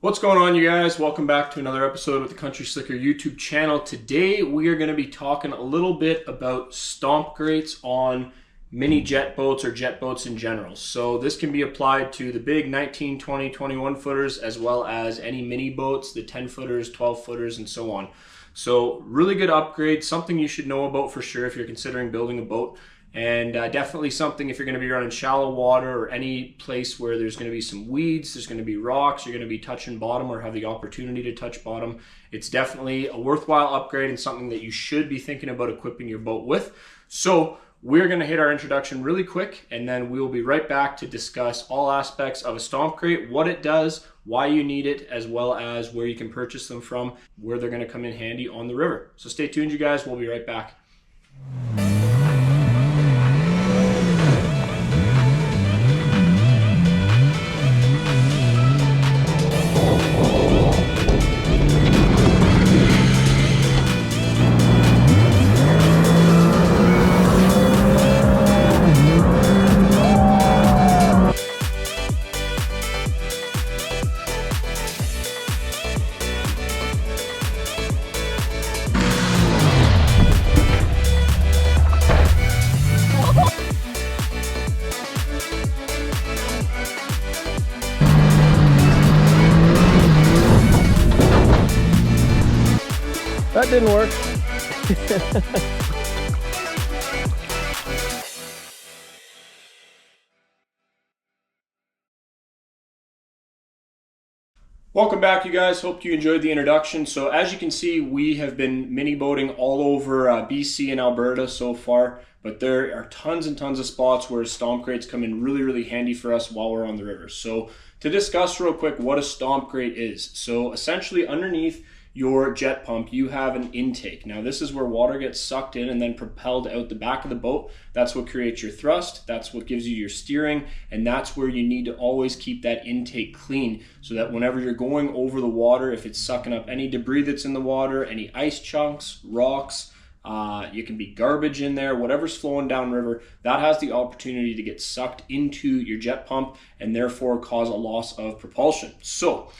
What's going on, you guys? Welcome back to another episode of the Country Slicker YouTube channel. Today we are going to be talking a little bit about stomp grates on mini jet boats or jet boats in general. So this can be applied to the big 19, 20, 21 footers as well as any mini boats, the 10 footers, 12 footers, and so on. So really good upgrade, something you should know about for sure if you're considering building a boat. And definitely something if you're going to be running shallow water or any place where there's going to be some weeds, there's going to be rocks, you're going to be touching bottom or have the opportunity to touch bottom. It's definitely a worthwhile upgrade and something that you should be thinking about equipping your boat with. So we're going to hit our introduction really quick, and then we'll be right back to discuss all aspects of a stomp grate, what it does, why you need it, as well as where you can purchase them from, where they're going to come in handy on the river. So stay tuned, you guys. We'll be right back. That didn't work. Welcome back, you guys. Hope you enjoyed the introduction. So as you can see, we have been mini boating all over BC and Alberta so far, but there are tons and tons of spots where stomp grates come in really handy for us while we're on the river. So to discuss real quick what a stomp grate is. So essentially underneath your jet pump, you have an intake. Now this is where water gets sucked in and then propelled out the back of the boat. That's what creates your thrust, that's what gives you your steering, and that's where you need to always keep that intake clean so that whenever you're going over the water, if it's sucking up any debris that's in the water, any ice chunks, rocks, you can be garbage in there, whatever's flowing downriver, that has the opportunity to get sucked into your jet pump and therefore cause a loss of propulsion. So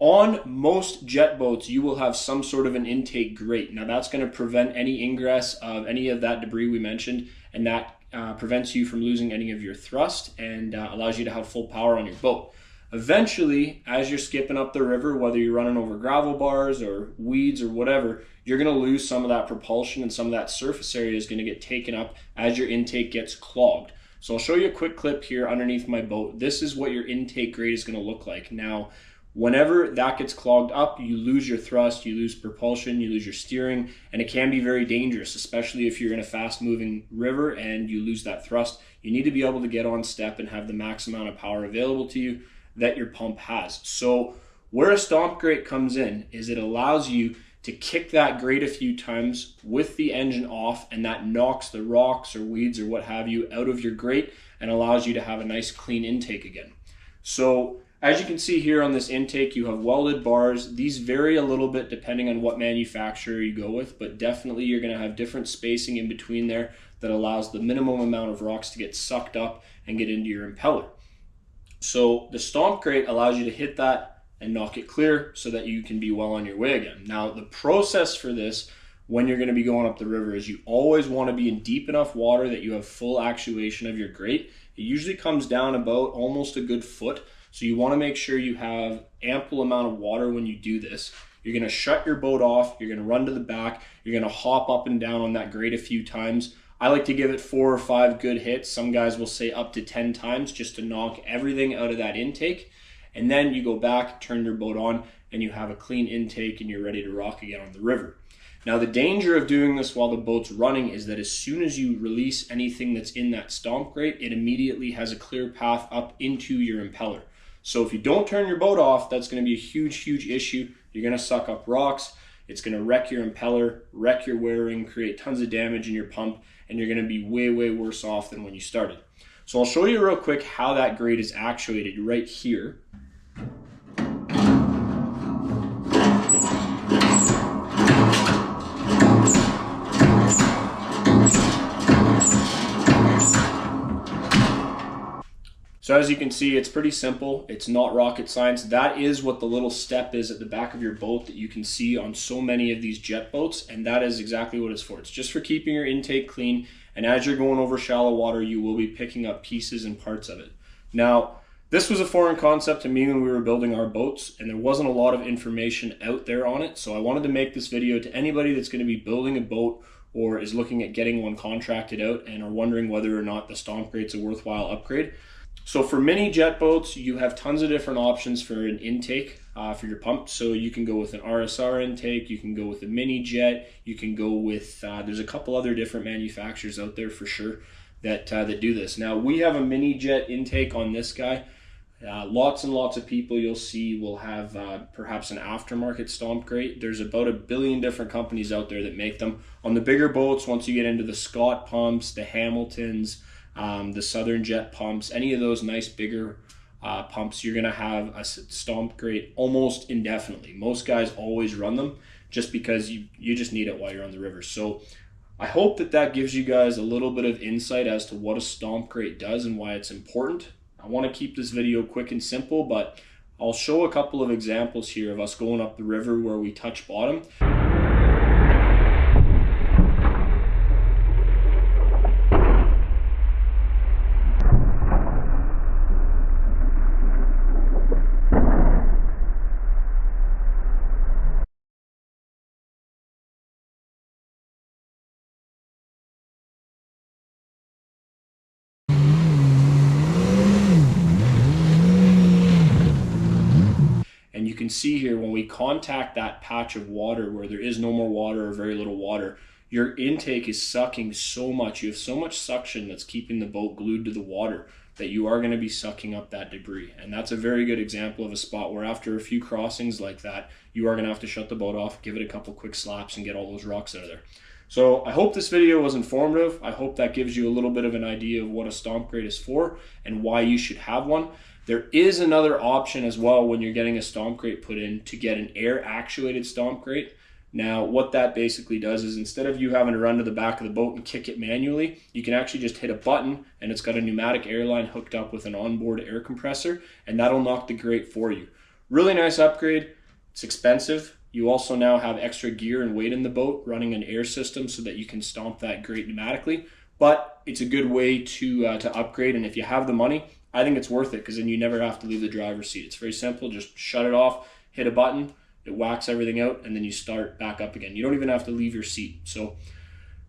on most jet boats, you will have some sort of an intake grate. Now that's going to prevent any ingress of any of that debris we mentioned, and that prevents you from losing any of your thrust and allows you to have full power on your boat. Eventually, as you're skipping up the river, whether you're running over gravel bars or weeds or whatever, you're going to lose some of that propulsion, and some of that surface area is going to get taken up as your intake gets clogged. So I'll show you a quick clip here underneath my boat. This is what your intake grate is going to look like. Now, whenever that gets clogged up, you lose your thrust, you lose propulsion, you lose your steering, and it can be very dangerous, especially if you're in a fast-moving river and you lose that thrust. You need to be able to get on step and have the max amount of power available to you that your pump has. So where a stomp grate comes in is it allows you to kick that grate a few times with the engine off, and that knocks the rocks or weeds or what have you out of your grate and allows you to have a nice clean intake again. So as you can see here on this intake, you have welded bars. These vary a little bit depending on what manufacturer you go with, but definitely you're going to have different spacing in between there that allows the minimum amount of rocks to get sucked up and get into your impeller. So the stomp grate allows you to hit that and knock it clear so that you can be well on your way again. Now the process for this when you're going to be going up the river is you always want to be in deep enough water that you have full actuation of your grate. It usually comes down about almost a good foot. So you want to make sure you have ample amount of water when you do this. You're going to shut your boat off, you're going to run to the back, you're going to hop up and down on that grate a few times. I like to give it 4 or 5 good hits. Some guys will say up to 10 times just to knock everything out of that intake. And then you go back, turn your boat on, and you have a clean intake and you're ready to rock again on the river. Now the danger of doing this while the boat's running is that as soon as you release anything that's in that stomp grate, it immediately has a clear path up into your impeller. So if you don't turn your boat off, that's going to be a huge issue. You're going to suck up rocks. It's going to wreck your impeller, wreck your wearing, create tons of damage in your pump, and you're going to be way worse off than when you started. So I'll show you real quick how that grate is actuated right here. So as you can see, it's pretty simple. It's not rocket science. That is what the little step is at the back of your boat that you can see on so many of these jet boats, and that is exactly what it's for. It's just for keeping your intake clean, and as you're going over shallow water, you will be picking up pieces and parts of it. Now, this was a foreign concept to me when we were building our boats, and there wasn't a lot of information out there on it, so I wanted to make this video to anybody that's going to be building a boat or is looking at getting one contracted out and are wondering whether or not the Stomp Grate's a worthwhile upgrade. So for mini jet boats, you have tons of different options for an intake for your pump. So you can go with an RSR intake, you can go with a mini jet, you can go with, there's a couple other different manufacturers out there for sure that do this. Now we have a mini jet intake on this guy. Lots and lots of people you'll see will have perhaps an aftermarket Stomp Grate. There's about 1 billion different companies out there that make them. On the bigger boats, once you get into the Scott pumps, the Hamiltons, the Southern Jet pumps, any of those nice bigger pumps, you're going to have a Stomp Grate almost indefinitely. Most guys always run them just because you just need it while you're on the river. So I hope that gives you guys a little bit of insight as to what a Stomp Grate does and why it's important. I want to keep this video quick and simple, but I'll show a couple of examples here of us going up the river where we touch bottom. And you can see here when we contact that patch of water where there is no more water or very little water, your intake is sucking so much. You have so much suction that's keeping the boat glued to the water that you are going to be sucking up that debris. And that's a very good example of a spot where after a few crossings like that, you are going to have to shut the boat off, give it a couple quick slaps, and get all those rocks out of there. So I hope this video was informative. I hope that gives you a little bit of an idea of what a Stomp Grate is for and why you should have one. There is another option as well when you're getting a Stomp Grate put in to get an air actuated Stomp Grate. Now what that basically does is instead of you having to run to the back of the boat and kick it manually, you can actually just hit a button and it's got a pneumatic airline hooked up with an onboard air compressor, and that'll knock the grate for you. Really nice upgrade. It's expensive. You also now have extra gear and weight in the boat running an air system so that you can stomp that grate pneumatically, but it's a good way to upgrade, and if you have the money, I think it's worth it because then you never have to leave the driver's seat. It's very simple. Just shut it off, hit a button, it whacks everything out, and then you start back up again. You don't even have to leave your seat. So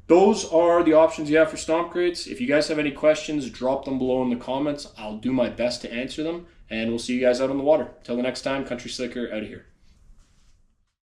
those are the options you have for Stomp Grates. If you guys have any questions, drop them below in the comments. I'll do my best to answer them, and we'll see you guys out on the water. Till the next time, Country Slicker out of here.